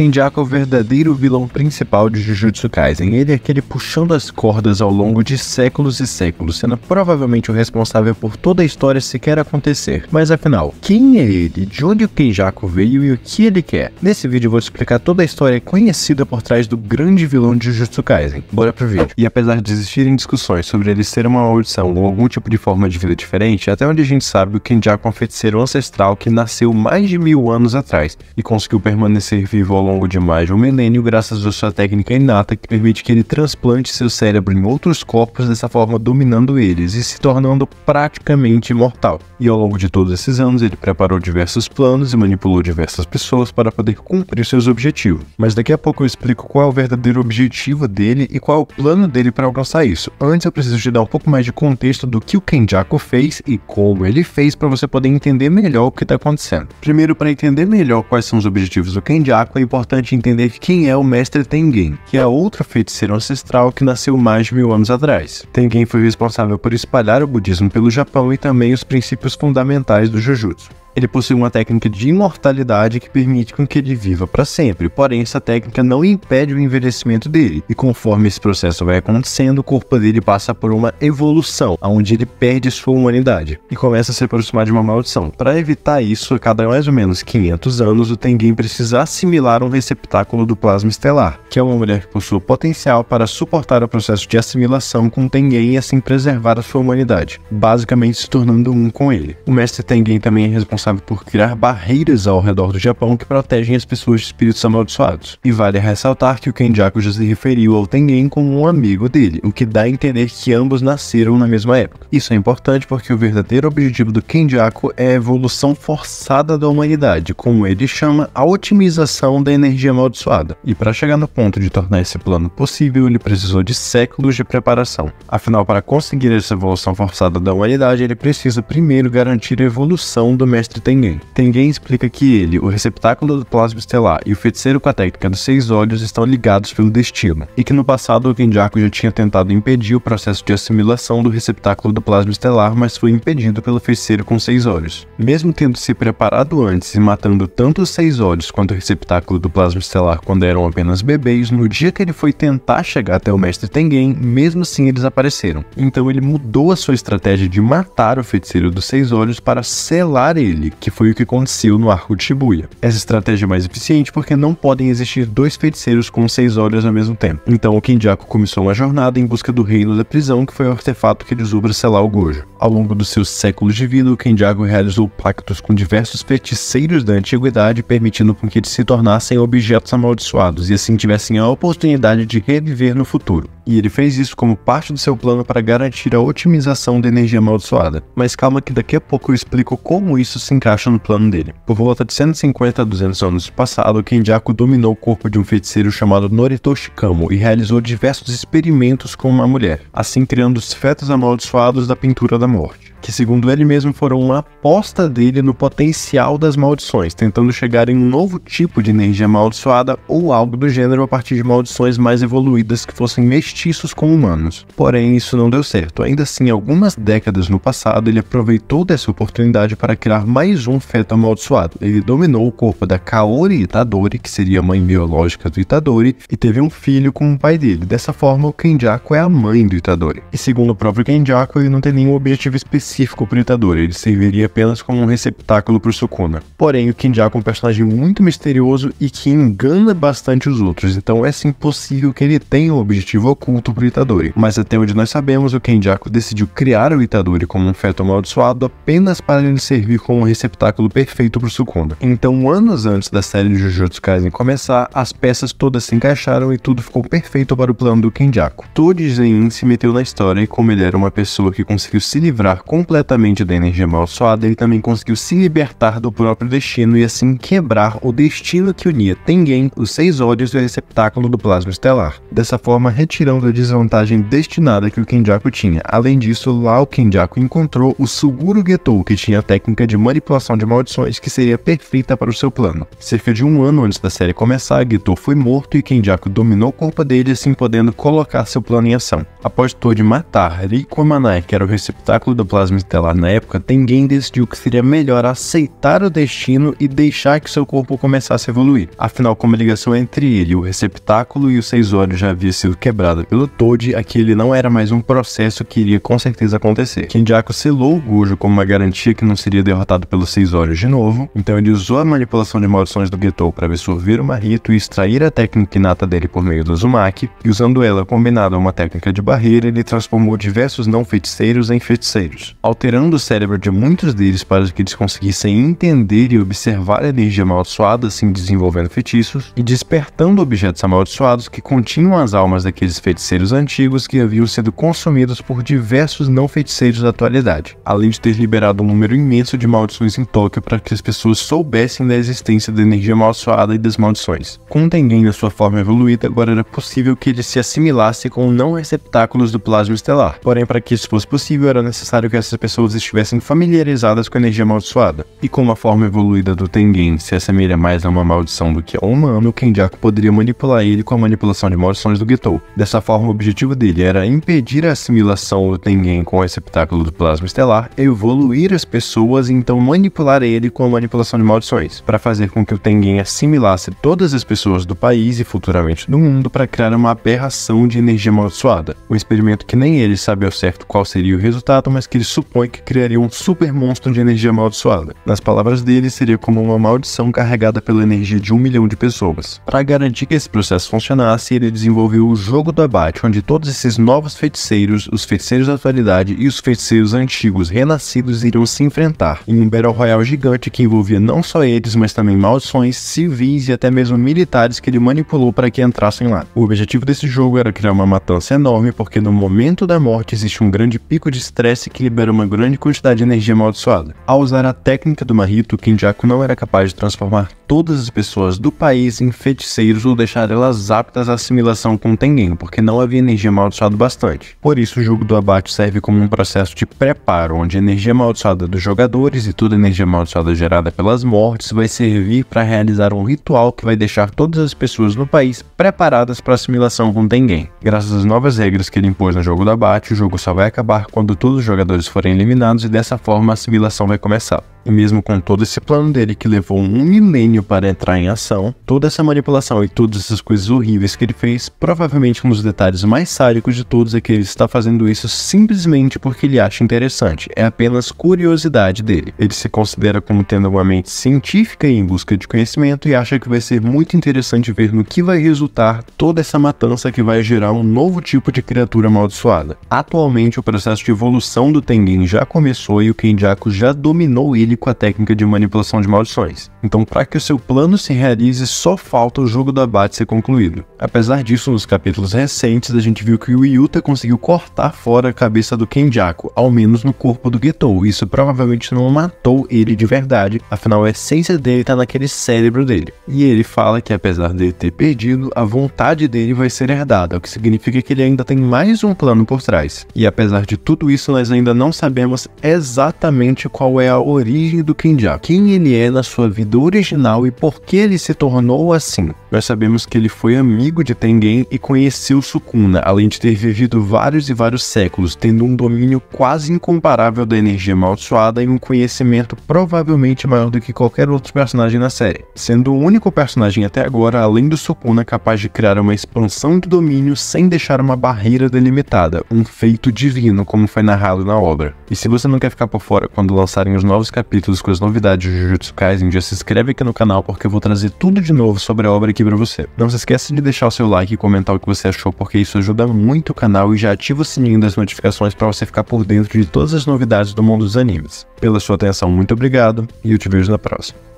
Kenjaku é o verdadeiro vilão principal de Jujutsu Kaisen. Ele é aquele puxando as cordas ao longo de séculos e séculos, sendo provavelmente o responsável por toda a história sequer acontecer. Mas afinal, quem é ele? De onde o Kenjaku veio e o que ele quer? Nesse vídeo eu vou explicar toda a história conhecida por trás do grande vilão de Jujutsu Kaisen. Bora pro vídeo. E apesar de existirem discussões sobre ele ser uma maldição ou algum tipo de forma de vida diferente, até onde a gente sabe, o Kenjaku é um feiticeiro ancestral que nasceu mais de 1000 anos atrás e conseguiu permanecer vivo ao longo de mais de um milênio graças à sua técnica inata que permite que ele transplante seu cérebro em outros corpos, dessa forma dominando eles e se tornando praticamente imortal. E ao longo de todos esses anos ele preparou diversos planos e manipulou diversas pessoas para poder cumprir seus objetivos. Mas daqui a pouco eu explico qual é o verdadeiro objetivo dele e qual é o plano dele para alcançar isso. Antes eu preciso te dar um pouco mais de contexto do que o Kenjaku fez e como ele fez para você poder entender melhor o que está acontecendo. Primeiro, para entender melhor quais são os objetivos do Kenjaku, é importante entender quem é o Mestre Tengen, que é outro feiticeiro ancestral que nasceu mais de 1000 anos atrás. Tengen foi responsável por espalhar o budismo pelo Japão e também os princípios fundamentais do Jujutsu. Ele possui uma técnica de imortalidade que permite com que ele viva para sempre, porém essa técnica não impede o envelhecimento dele, e conforme esse processo vai acontecendo, o corpo dele passa por uma evolução, onde ele perde sua humanidade, e começa a se aproximar de uma maldição. Para evitar isso, a cada mais ou menos 500 anos, o Tengen precisa assimilar um receptáculo do plasma estelar, que é uma mulher que possui potencial para suportar o processo de assimilação com o Tengen e assim preservar a sua humanidade, basicamente se tornando um com ele. O Mestre Tengen também é responsável por criar barreiras ao redor do Japão que protegem as pessoas de espíritos amaldiçoados. E vale ressaltar que o Kenjaku já se referiu ao Tengen como um amigo dele, o que dá a entender que ambos nasceram na mesma época. Isso é importante porque o verdadeiro objetivo do Kenjaku é a evolução forçada da humanidade, como ele chama, a otimização da energia amaldiçoada. E para chegar no ponto de tornar esse plano possível, ele precisou de séculos de preparação. Afinal, para conseguir essa evolução forçada da humanidade, ele precisa primeiro garantir a evolução do Mestre Tengen. Tengen explica que ele, o receptáculo do plasma estelar e o feiticeiro com a técnica dos 6 olhos estão ligados pelo destino, e que no passado o Kenjaku já tinha tentado impedir o processo de assimilação do receptáculo do plasma estelar, mas foi impedido pelo feiticeiro com 6 olhos. Mesmo tendo se preparado antes e matando tanto os 6 olhos quanto o receptáculo do plasma estelar quando eram apenas bebês, no dia que ele foi tentar chegar até o Mestre Tengen, mesmo assim eles apareceram. Então ele mudou a sua estratégia de matar o feiticeiro dos 6 olhos para selar ele, que foi o que aconteceu no arco de Shibuya. Essa estratégia é mais eficiente porque não podem existir 2 feiticeiros com 6 olhos ao mesmo tempo. Então o Kenjaku começou uma jornada em busca do reino da prisão, que foi o artefato que lhes ubra selar o Gojo. Ao longo dos seus séculos de vida, o Kenjaku realizou pactos com diversos feiticeiros da antiguidade, permitindo com que eles se tornassem objetos amaldiçoados e assim tivessem a oportunidade de reviver no futuro. E ele fez isso como parte do seu plano para garantir a otimização da energia amaldiçoada. Mas calma que daqui a pouco eu explico como isso se encaixa no plano dele. Por volta de 150 a 200 anos do passado, Kenjaku dominou o corpo de um feiticeiro chamado Noritoshi Kamo e realizou diversos experimentos com uma mulher, assim criando os fetos amaldiçoados da pintura da morte, que segundo ele mesmo foram uma aposta dele no potencial das maldições, tentando chegar em um novo tipo de energia amaldiçoada ou algo do gênero a partir de maldições mais evoluídas que fossem mestiços com humanos. Porém, isso não deu certo. Ainda assim, algumas décadas no passado, ele aproveitou dessa oportunidade para criar mais um feto amaldiçoado. Ele dominou o corpo da Kaori Itadori, que seria a mãe biológica do Itadori, e teve um filho com o pai dele. Dessa forma, o Kenjaku é a mãe do Itadori. E segundo o próprio Kenjaku, ele não tem nenhum objetivo específico para o Itadori, ele serviria apenas como um receptáculo para o Sukuna. Porém, o Kenjaku é um personagem muito misterioso e que engana bastante os outros, então é sim possível que ele tenha um objetivo oculto para o Itadori. Mas até onde nós sabemos, o Kenjaku decidiu criar o Itadori como um feto amaldiçoado apenas para ele servir como um receptáculo perfeito para o Sukuna. Então, anos antes da série de Jujutsu Kaisen começar, as peças todas se encaixaram e tudo ficou perfeito para o plano do Kenjaku. Toji Zenin se meteu na história e como ele era uma pessoa que conseguiu se livrar completamente da energia amaldiçoada, ele também conseguiu se libertar do próprio destino e assim quebrar o destino que unia Tengen, os 6 olhos e o receptáculo do plasma estelar. Dessa forma, retirando a desvantagem destinada que o Kenjaku tinha. Além disso, lá o Kenjaku encontrou o Suguru Getou, que tinha a técnica de manipulação de maldições que seria perfeita para o seu plano. Cerca de um ano antes da série começar, Getou foi morto e Kenjaku dominou o corpo dele, assim podendo colocar seu plano em ação. Após Toji matar Riko Amanai, que era o receptáculo do plasma plasma estelar na época, Tengen decidiu que seria melhor aceitar o destino e deixar que seu corpo começasse a evoluir. Afinal, como a ligação entre ele, o receptáculo e os 6 olhos já havia sido quebrada pelo Toad, aquele não era mais um processo que iria com certeza acontecer. Kenjaku selou o Gojo como uma garantia que não seria derrotado pelos 6 olhos de novo, então ele usou a manipulação de maldições do Getou para absorver o Mahito e extrair a técnica inata dele por meio do Uzumaki, e usando ela combinada a uma técnica de barreira, ele transformou diversos não-feiticeiros em feiticeiros, alterando o cérebro de muitos deles para que eles conseguissem entender e observar a energia amaldiçoada, assim desenvolvendo feitiços, e despertando objetos amaldiçoados que continham as almas daqueles feiticeiros antigos que haviam sido consumidos por diversos não-feiticeiros da atualidade, além de ter liberado um número imenso de maldições em Tóquio para que as pessoas soubessem da existência da energia amaldiçoada e das maldições. Com Tengen na sua forma evoluída, agora era possível que ele se assimilasse com não-receptáculos do plasma estelar. Porém, para que isso fosse possível, era necessário que essas pessoas estivessem familiarizadas com a energia amaldiçoada. E como a forma evoluída do Tengen se assemelha mais a uma maldição do que a um humano, Kenjaku poderia manipular ele com a manipulação de maldições do Getou. Dessa forma, o objetivo dele era impedir a assimilação do Tengen com o receptáculo do plasma estelar, evoluir as pessoas e então manipular ele com a manipulação de maldições, para fazer com que o Tengen assimilasse todas as pessoas do país e futuramente do mundo para criar uma aberração de energia amaldiçoada. Um experimento que nem ele sabe ao certo qual seria o resultado, mas que ele supõe que criaria um super monstro de energia amaldiçoada. Nas palavras dele, seria como uma maldição carregada pela energia de 1 milhão de pessoas. Para garantir que esse processo funcionasse, ele desenvolveu o Jogo do Abate, onde todos esses novos feiticeiros, os feiticeiros da atualidade e os feiticeiros antigos renascidos iriam se enfrentar em um Battle Royale gigante que envolvia não só eles, mas também maldições, civis e até mesmo militares que ele manipulou para que entrassem lá. O objetivo desse jogo era criar uma matança enorme, porque no momento da morte existe um grande pico de estresse que libera uma grande quantidade de energia amaldiçoada. Ao usar a técnica do Mahito, Kenjaku não era capaz de transformar todas as pessoas do país em feiticeiros ou deixar elas aptas à assimilação com Tengen, porque não havia energia amaldiçoada bastante. Por isso, o jogo do abate serve como um processo de preparo, onde a energia amaldiçoada dos jogadores e toda a energia amaldiçoada gerada pelas mortes vai servir para realizar um ritual que vai deixar todas as pessoas no país preparadas para assimilação com Tengen. Graças às novas regras que ele impôs no jogo do abate, o jogo só vai acabar quando todos os jogadores forem eliminados e dessa forma a assimilação vai começar. E mesmo com todo esse plano dele que levou 1 milênio para entrar em ação, toda essa manipulação e todas essas coisas horríveis que ele fez, provavelmente um dos detalhes mais sádicos de todos é que ele está fazendo isso simplesmente porque ele acha interessante, é apenas curiosidade dele. Ele se considera como tendo uma mente científica e em busca de conhecimento e acha que vai ser muito interessante ver no que vai resultar toda essa matança que vai gerar um novo tipo de criatura amaldiçoada. Atualmente o processo de evolução do Tengen já começou e o Kenjaku já dominou ele com a técnica de manipulação de maldições. Então, para que o seu plano se realize, só falta o jogo do abate ser concluído. Apesar disso, nos capítulos recentes, a gente viu que o Yuta conseguiu cortar fora a cabeça do Kenjaku, ao menos no corpo do Getou. Isso provavelmente não matou ele de verdade, afinal a essência dele está naquele cérebro dele. E ele fala que apesar dele ter perdido, a vontade dele vai ser herdada, o que significa que ele ainda tem mais um plano por trás. E apesar de tudo isso, nós ainda não sabemos exatamente qual é a origem do Kenjaku, quem ele é na sua vida original e por que ele se tornou assim. Nós sabemos que ele foi amigo de Tengen e conheceu Sukuna, além de ter vivido vários e vários séculos, tendo um domínio quase incomparável da energia amaldiçoada e um conhecimento provavelmente maior do que qualquer outro personagem na série, sendo o único personagem até agora, além do Sukuna, capaz de criar uma expansão de domínio sem deixar uma barreira delimitada, um feito divino, como foi narrado na obra. E se você não quer ficar por fora quando lançarem os novos capítulos com as novidades de Jujutsu Kaisen, já se inscreve aqui no canal porque eu vou trazer tudo de novo sobre a obra aqui pra você. Não se esqueça de deixar o seu like e comentar o que você achou, porque isso ajuda muito o canal, e já ativa o sininho das notificações para você ficar por dentro de todas as novidades do mundo dos animes. Pela sua atenção, muito obrigado e eu te vejo na próxima.